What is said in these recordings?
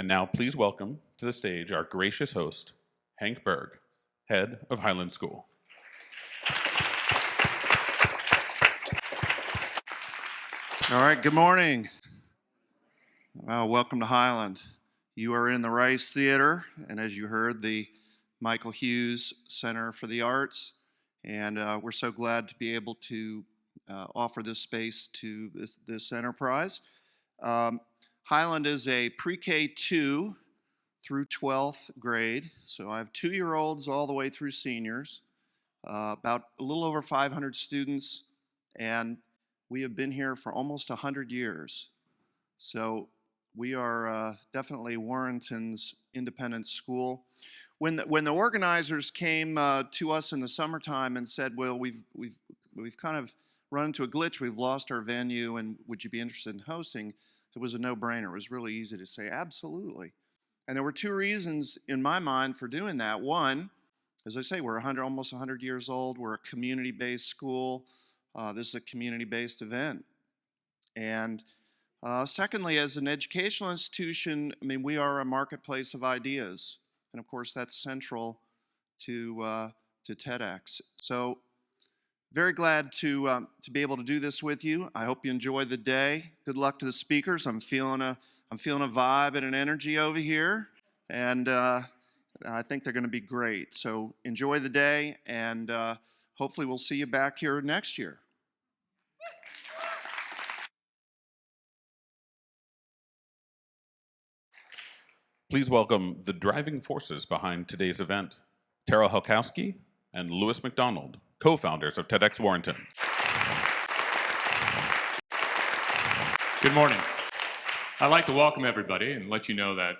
And now please welcome to the stage our gracious host, Hank Berg, head of Highland School. All right, good morning. Welcome to Highland. You are in the Rice Theater, and as you heard, the Michael Hughes Center for the Arts, and we're so glad to be able to offer this space to this enterprise. Highland is a pre-K 2 through 12th grade, so I have 2-year-olds all the way through seniors, about a little over 500 students, and we have been here for almost 100 years. So we are definitely Warrenton's independent school. When the organizers came to us in the summertime and said, well, we've kind of run into a glitch, we've lost our venue, and would you be interested in hosting? It was a no-brainer. It was really easy to say, absolutely. And there were 2 reasons in my mind for doing that. One, as I say, we're almost 100 years old. We're a community-based school. This is a community-based event. And secondly, as an educational institution, I mean, we are a marketplace of ideas. And of course, that's central to TEDx. So very glad to be able to do this with you. I hope you enjoy the day. Good luck to the speakers. I'm feeling a vibe and an energy over here, and I think they're going to be great. So enjoy the day, and hopefully we'll see you back here next year. Please welcome the driving forces behind today's event, Tara Hulkowski and Lewis McDonald, co-founders of TEDx Warrenton. Good morning. I'd like to welcome everybody and let you know that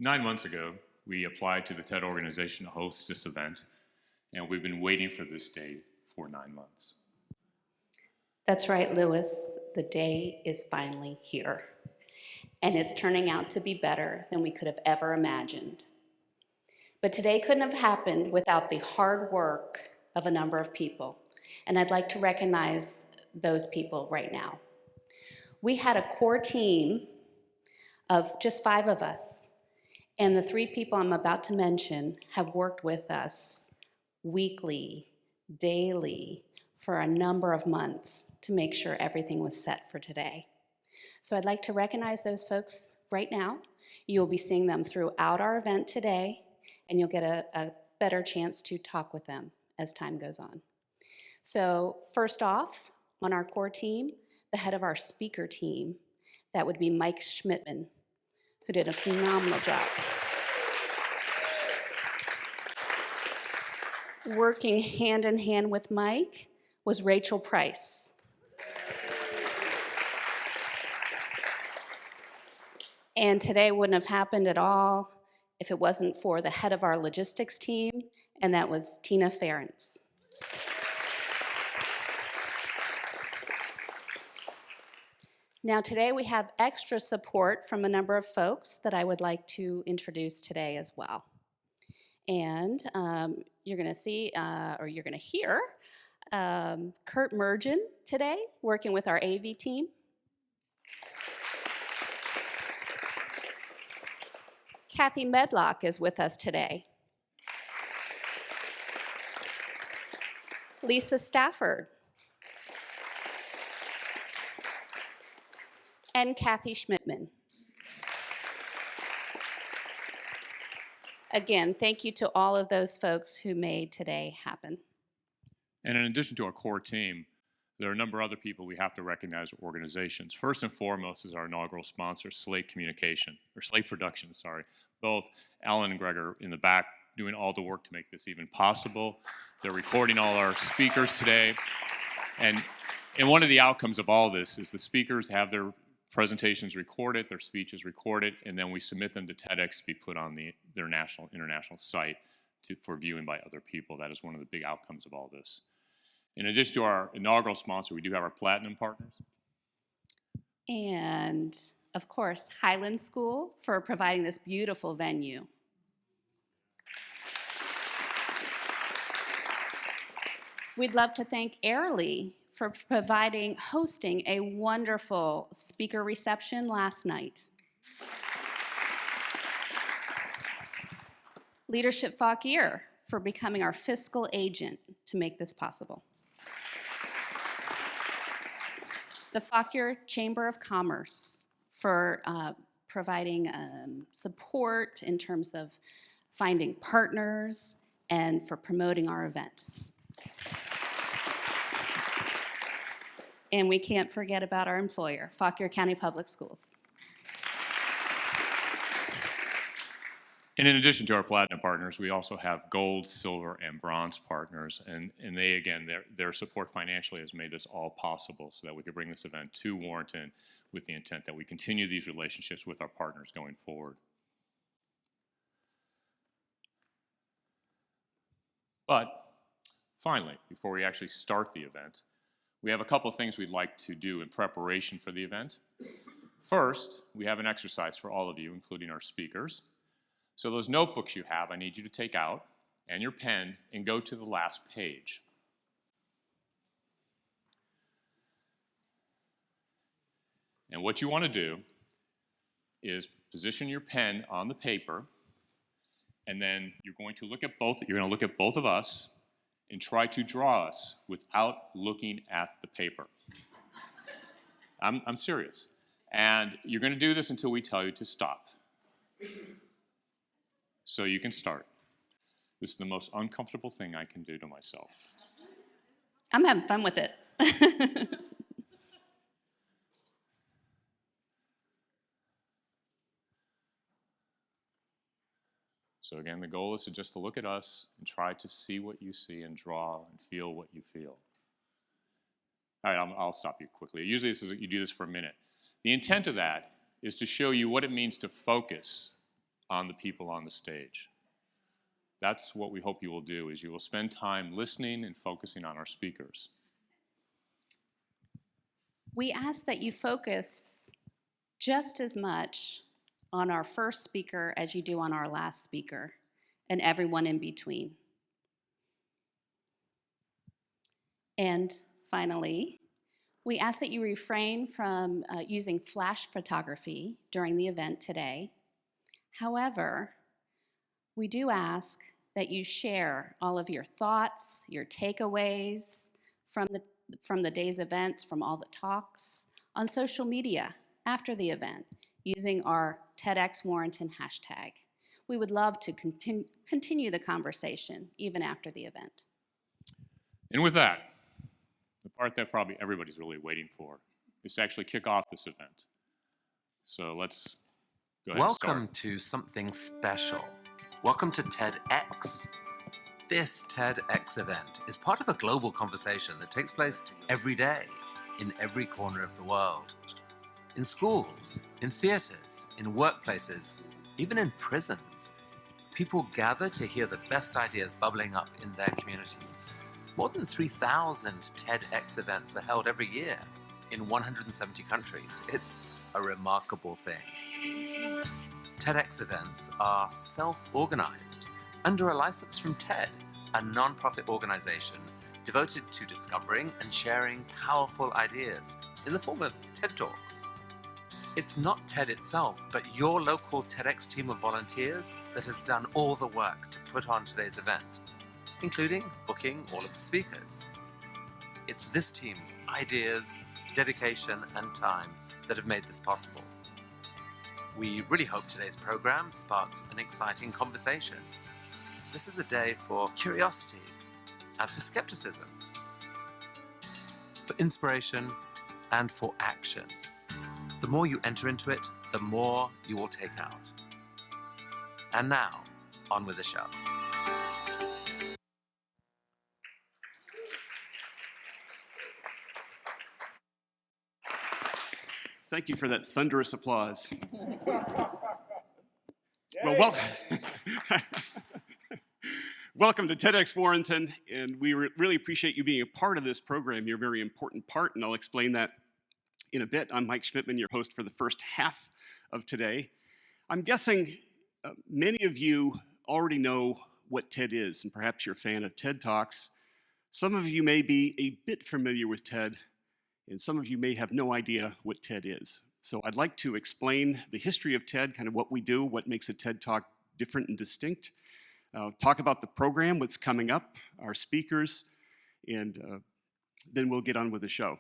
9 months ago, we applied to the TED organization to host this event, and we've been waiting for this day for 9 months. That's right, Lewis. The day is finally here, and it's turning out to be better than we could have ever imagined. But today couldn't have happened without the hard work of a number of people, and I'd like to recognize those people right now. We had a core team of just 5 of us, and the 3 people I'm about to mention have worked with us weekly, daily, for a number of months to make sure everything was set for today. So I'd like to recognize those folks right now. You'll be seeing them throughout our event today, and you'll get a better chance to talk with them as time goes on. So first off, on our core team, the head of our speaker team, that would be Mike Schmidtman, who did a phenomenal job. Working hand in hand with Mike was Rachel Price. And today wouldn't have happened at all if it wasn't for the head of our logistics team, and that was Tina Ferentz. Now today we have extra support from a number of folks that I would like to introduce today as well. And you're gonna see, or you're gonna hear, Kurt Mergen today, working with our AV team. Kathy Medlock is with us today. Lisa Stafford. And Kathy Schmidtman. Again, thank you to all of those folks who made today happen. And in addition to our core team, there are a number of other people we have to recognize as organizations. First and foremost is our inaugural sponsor, Slate Productions, sorry. Both Alan and Greg are in the back doing all the work to make this even possible. They're recording all our speakers today. And one of the outcomes of all this is the speakers have their presentations recorded, their speeches recorded, and then we submit them to TEDx to be put on their international site for viewing by other people. That is one of the big outcomes of all this. In addition to our inaugural sponsor, we do have our platinum partners. And of course, Highland School for providing this beautiful venue. We'd love to thank Airly for hosting a wonderful speaker reception last night. Leadership Fauquier for becoming our fiscal agent to make this possible. The Fauquier Chamber of Commerce for providing support in terms of finding partners and for promoting our event. And we can't forget about our employer, Fauquier County Public Schools. And in addition to our platinum partners, we also have gold, silver, and bronze partners. And they, again, their support financially has made this all possible so that we could bring this event to Warrenton with the intent that we continue these relationships with our partners going forward. But finally, before we actually start the event, we have a couple of things we'd like to do in preparation for the event. First, we have an exercise for all of you, including our speakers. So those notebooks you have, I need you to take out, and your pen, and go to the last page. And what you want to do is position your pen on the paper, and then you're going to look at both of us and try to draw us without looking at the paper. I'm serious. And you're going to do this until we tell you to stop. So you can start. This is the most uncomfortable thing I can do to myself. I'm having fun with it. So again, the goal is just to look at us and try to see what you see and draw and feel what you feel. All right, I'll stop you quickly. Usually you do this for a minute. The intent of that is to show you what it means to focus on the people on the stage. That's what we hope you will do, is you will spend time listening and focusing on our speakers. We ask that you focus just as much on our first speaker as you do on our last speaker, and everyone in between. And finally, we ask that you refrain from using flash photography during the event today. However, we do ask that you share all of your thoughts, your takeaways from the day's events, from all the talks, on social media after the event, using our TEDx Warrenton hashtag. We would love to continue the conversation even after the event. And with that, the part that probably everybody's really waiting for is to actually kick off this event. So let's go ahead and start. Welcome to something special. Welcome to TEDx. This TEDx event is part of a global conversation that takes place every day in every corner of the world. In schools, in theaters, in workplaces, even in prisons, people gather to hear the best ideas bubbling up in their communities. More than 3,000 TEDx events are held every year in 170 countries. It's a remarkable thing. TEDx events are self-organized under a license from TED, a non-profit organization devoted to discovering and sharing powerful ideas in the form of TED Talks. It's not TED itself, but your local TEDx team of volunteers that has done all the work to put on today's event, including booking all of the speakers. It's this team's ideas, dedication, and time that have made this possible. We really hope today's program sparks an exciting conversation. This is a day for curiosity and for skepticism, for inspiration and for action. The more you enter into it, the more you will take out. And now, on with the show. Thank you for that thunderous applause. Well, welcome to TEDx Warrenton, and we really appreciate you being a part of this program. You're a very important part, and I'll explain that in a bit. I'm Mike Schmidtman, your host for the first half of today. I'm guessing many of you already know what TED is, and perhaps you're a fan of TED Talks. Some of you may be a bit familiar with TED, and some of you may have no idea what TED is. So I'd like to explain the history of TED, kind of what we do, what makes a TED Talk different and distinct. talk about the program, what's coming up, our speakers, and then we'll get on with the show.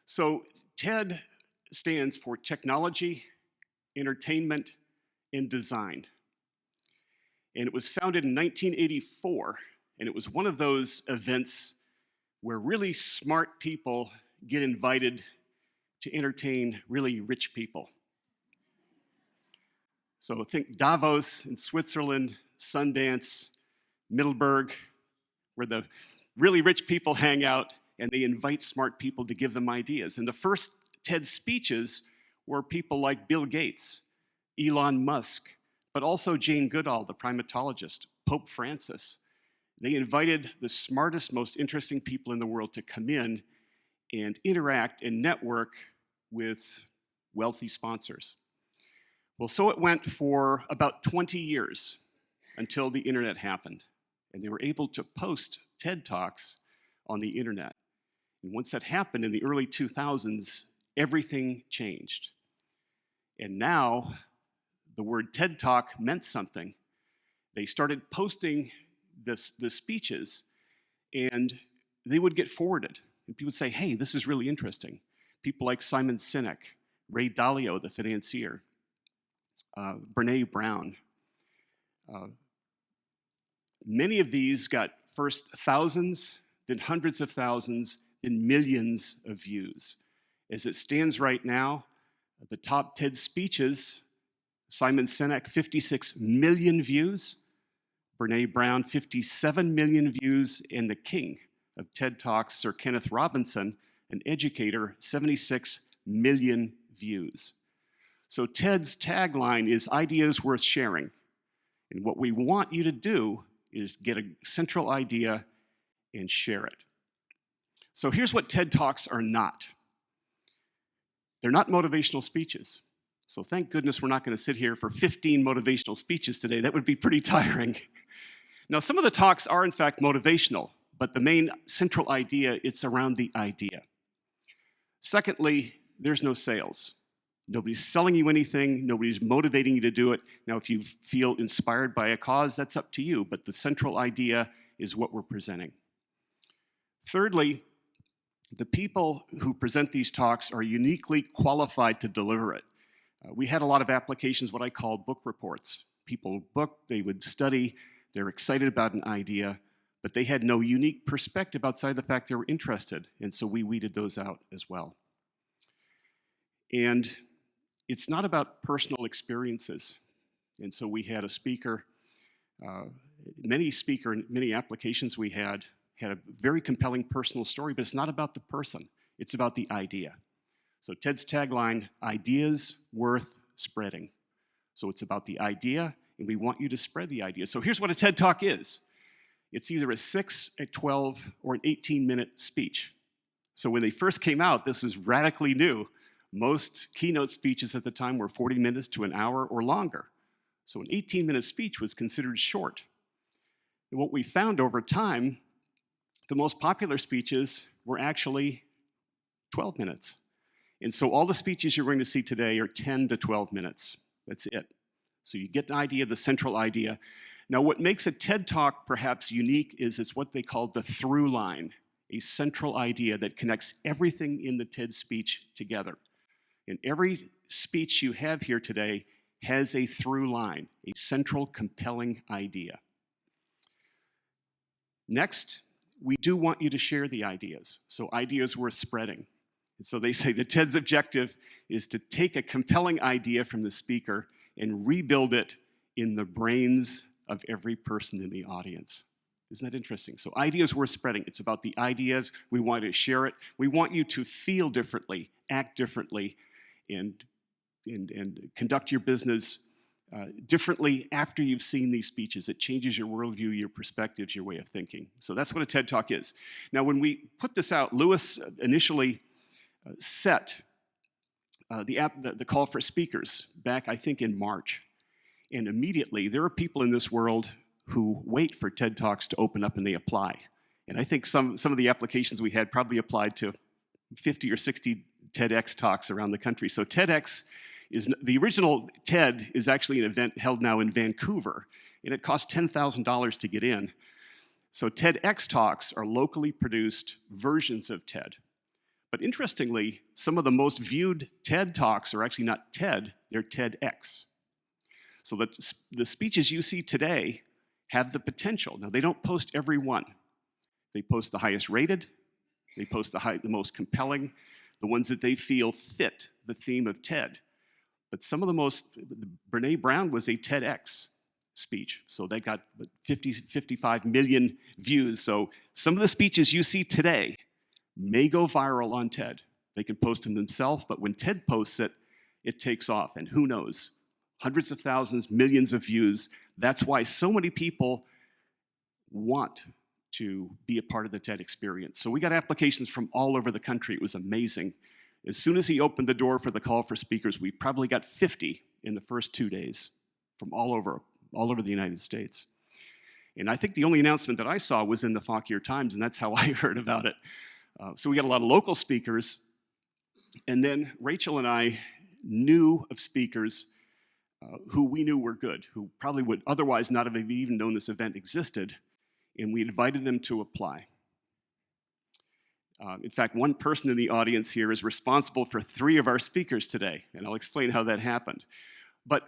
So TED stands for Technology, Entertainment, and Design. And it was founded in 1984, and it was one of those events where really smart people get invited to entertain really rich people. So think Davos in Switzerland, Sundance, Middleburg, where the really rich people hang out and they invite smart people to give them ideas. And the first TED speeches were people like Bill Gates, Elon Musk, but also Jane Goodall, the primatologist, Pope Francis. They invited the smartest, most interesting people in the world to come in and interact and network with wealthy sponsors. Well, so it went for about 20 years until the internet happened. And they were able to post TED Talks on the internet. And once that happened in the early 2000s, everything changed. And now the word TED Talk meant something. They started posting the speeches, and they would get forwarded. And people would say, hey, this is really interesting. People like Simon Sinek, Ray Dalio, the financier, Brene Brown. Many of these got first thousands, then hundreds of thousands, then millions of views. As it stands right now, the top TED speeches, Simon Sinek, 56 million views, Brene Brown, 57 million views, and the king of TED Talks, Sir Kenneth Robinson, an educator, 76 million views. So TED's tagline is ideas worth sharing. And what we want you to do is get a central idea and share it. So here's what TED Talks are not. They're not motivational speeches. So thank goodness we're not going to sit here for 15 motivational speeches today. That would be pretty tiring. Now, some of the talks are in fact motivational, but the main central idea, it's around the idea. Secondly, there's no sales. Nobody's selling you anything. Nobody's motivating you to do it. Now, if you feel inspired by a cause, that's up to you, but the central idea is what we're presenting. Thirdly, the people who present these talks are uniquely qualified to deliver it. We had a lot of applications, what I call book reports. People book, they would study, they're excited about an idea, but they had no unique perspective outside the fact they were interested, and so we weeded those out as well. And it's not about personal experiences. And so we had a speaker, many applications we had a very compelling personal story, but it's not about the person, it's about the idea. So TED's tagline, ideas worth spreading. So it's about the idea, and we want you to spread the idea. So here's what a TED Talk is. It's either a 6, a 12, or an 18-minute speech. So when they first came out, this is radically new. Most keynote speeches at the time were 40 minutes to an hour or longer. So an 18-minute speech was considered short. And what we found over time, the most popular speeches were actually 12 minutes. And so all the speeches you're going to see today are 10 to 12 minutes. That's it. So you get the idea, the central idea. Now, what makes a TED Talk perhaps unique is it's what they call the through line, a central idea that connects everything in the TED speech together. And every speech you have here today has a through line, a central compelling idea. Next, we do want you to share the ideas. So ideas worth spreading. And so they say the TED's objective is to take a compelling idea from the speaker and rebuild it in the brains of every person in the audience. Isn't that interesting? So ideas worth spreading. It's about the ideas. We want you to share it. We want you to feel differently, act differently, and conduct your business differently after you've seen these speeches. It changes your worldview, your perspectives, your way of thinking. So that's what a TED Talk is. Now, when we put this out, Lewis initially set the call for speakers back, I think, in March. And immediately, there are people in this world who wait for TED Talks to open up and they apply. And I think some of the applications we had probably applied to 50 or 60 TEDx talks around the country. So TEDx the original TED is actually an event held now in Vancouver, and it costs $10,000 to get in. So TEDx talks are locally produced versions of TED. But interestingly, some of the most viewed TED talks are actually not TED, they're TEDx. So the speeches you see today have the potential. Now, they don't post every one. They post the highest rated, they post the most compelling, the ones that they feel fit the theme of TED. But some of the most, Brene Brown was a TEDx speech. So they got 55 million views. So some of the speeches you see today may go viral on TED. They can post them themselves, but when TED posts it, it takes off. And who knows? Hundreds of thousands, millions of views. That's why so many people want to be a part of the TED experience. So we got applications from all over the country. It was amazing. As soon as he opened the door for the call for speakers, we probably got 50 in the first 2 days from all over the United States. And I think the only announcement that I saw was in the Fauquier Times, and that's how I heard about it. So we got a lot of local speakers. And then Rachel and I knew of speakers who we knew were good, who probably would otherwise not have even known this event existed, and we invited them to apply. In fact, one person in the audience here is responsible for 3 of our speakers today, and I'll explain how that happened. But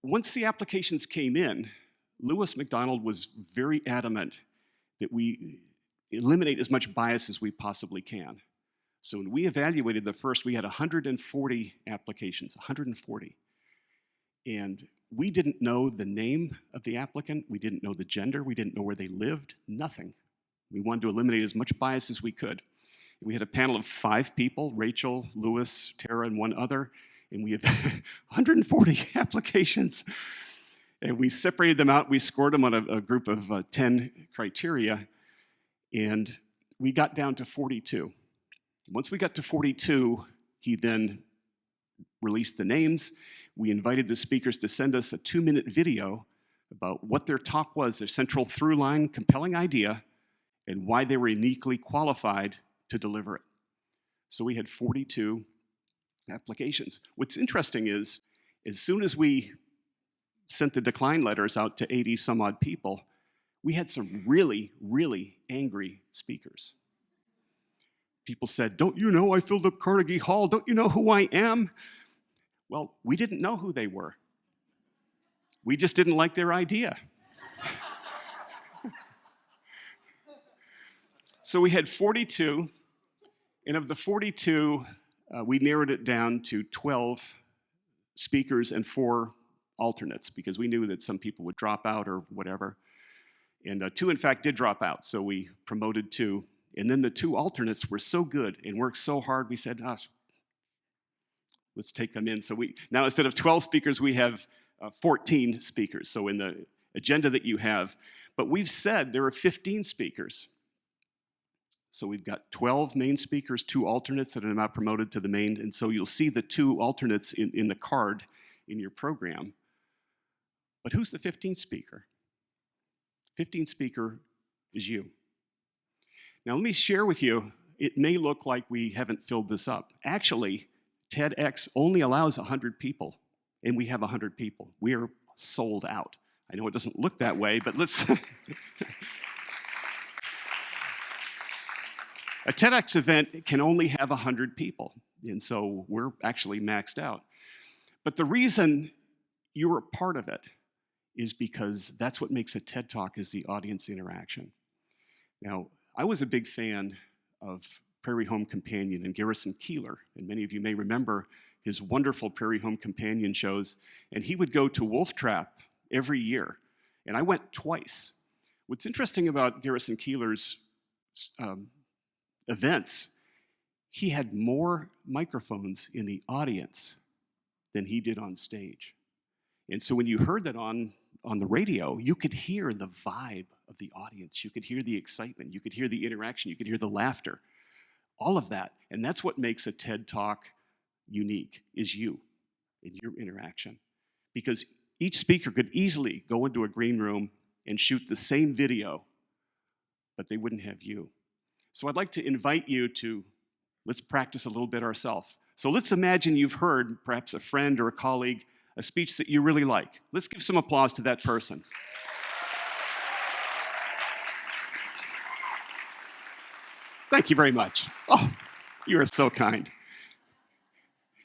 once the applications came in, Lewis McDonald was very adamant that we eliminate as much bias as we possibly can. So when we evaluated the first, we had 140 applications, 140. And we didn't know the name of the applicant, we didn't know the gender, we didn't know where they lived, nothing. We wanted to eliminate as much bias as we could. We had a panel of 5 people, Rachel, Lewis, Tara, and one other, and we have 140 applications. And we separated them out, we scored them on a group of 10 criteria, and we got down to 42. Once we got to 42, he then released the names. We invited the speakers to send us a 2-minute video about what their talk was, their central through line, compelling idea, and why they were uniquely qualified to deliver it. So we had 42 applications. What's interesting is, as soon as we sent the decline letters out to 80 some odd people, we had some really, really angry speakers. People said, "Don't you know I filled up Carnegie Hall? Don't you know who I am?" Well, we didn't know who they were. We just didn't like their idea. So we had 42, and of the 42, we narrowed it down to 12 speakers and 4 alternates, because we knew that some people would drop out or whatever. And 2, in fact, did drop out, so we promoted 2. And then the 2 alternates were so good and worked so hard, we said, let's take them in. So now instead of 12 speakers, we have 14 speakers, so in the agenda that you have. But we've said there are 15 speakers. So we've got 12 main speakers, 2 alternates that are now promoted to the main, and so you'll see the 2 alternates in the card in your program. But who's the 15th speaker? 15th speaker is you. Now let me share with you, it may look like we haven't filled this up. Actually, TEDx only allows 100 people, and we have 100 people. We are sold out. I know it doesn't look that way, but let's... A TEDx event can only have 100 people, and so we're actually maxed out. But the reason you're a part of it is because that's what makes a TED Talk, is the audience interaction. Now, I was a big fan of Prairie Home Companion and Garrison Keillor, and many of you may remember his wonderful Prairie Home Companion shows, and he would go to Wolf Trap every year, and I went twice. What's interesting about Garrison Keillor's events, he had more microphones in the audience than he did on stage. And so when you heard that on the radio, you could hear the vibe of the audience. You could hear the excitement. You could hear the interaction. You could hear the laughter. All of that. And that's what makes a TED Talk unique, is you and your interaction. Because each speaker could easily go into a green room and shoot the same video, but they wouldn't have you. So I'd like to invite you to, let's practice a little bit ourselves. So let's imagine you've heard, perhaps a friend or a colleague, a speech that you really like. Let's give some applause to that person. Thank you very much. Oh, you are so kind.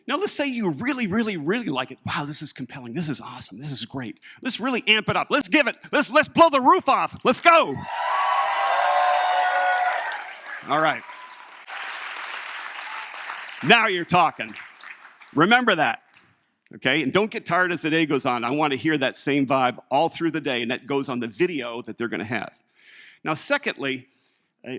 Now let's say you really, really, really like it. Wow, this is compelling. This is awesome. This is great. Let's really amp it up. Let's give it. Let's blow the roof off. Let's go. All right. Now you're talking. Remember that. Okay? And don't get tired as the day goes on. I want to hear that same vibe all through the day, and that goes on the video that they're going to have. Now, secondly,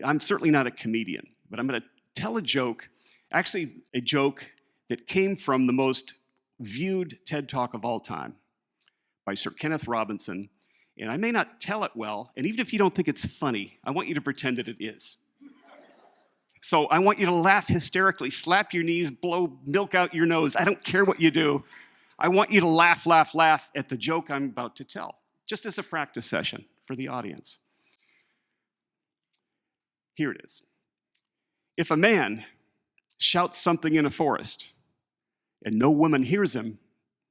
I'm certainly not a comedian, but I'm going to tell a joke, actually a joke that came from the most viewed TED Talk of all time by Sir Kenneth Robinson. And I may not tell it well, and even if you don't think it's funny, I want you to pretend that it is. So I want you to laugh hysterically, slap your knees, blow milk out your nose. I don't care what you do. I want you to laugh, laugh, laugh at the joke I'm about to tell, just as a practice session for the audience. Here it is. If a man shouts something in a forest and no woman hears him,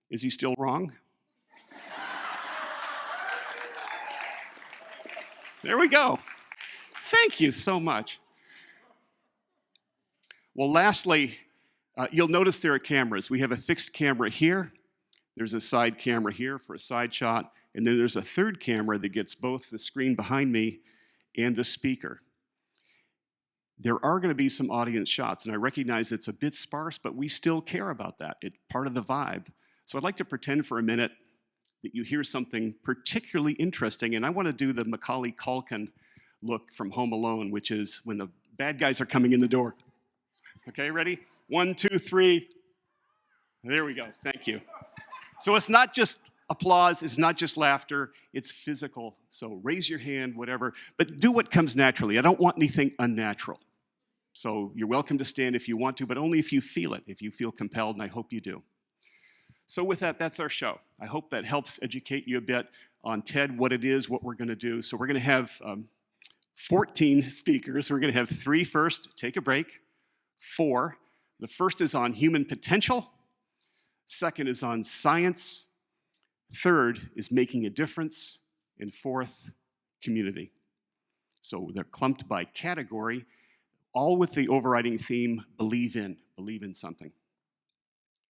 is he still wrong? There we go. Thank you so much. Well, lastly, you'll notice there are cameras. We have a fixed camera here. There's a side camera here for a side shot. And then there's a third camera that gets both the screen behind me and the speaker. There are going to be some audience shots, and I recognize it's a bit sparse, but we still care about that. It's part of the vibe. So I'd like to pretend for a minute that you hear something particularly interesting, and I want to do the Macaulay Culkin look from Home Alone, which is when the bad guys are coming in the door. Okay, ready? 1, 2, 3. There we go. Thank you. So it's not just applause, it's not just laughter, it's physical. So raise your hand, whatever, but do what comes naturally. I don't want anything unnatural. So you're welcome to stand if you want to, but only if you feel it, if you feel compelled, and I hope you do. So with that, that's our show. I hope that helps educate you a bit on TED, what it is, what we're going to do. So we're going to have 14 speakers. We're going to have 3 first, take a break, 4. The first is on human potential. Second is on science. Third is making a difference. And 4th, community. So they're clumped by category, all with the overriding theme, believe in something.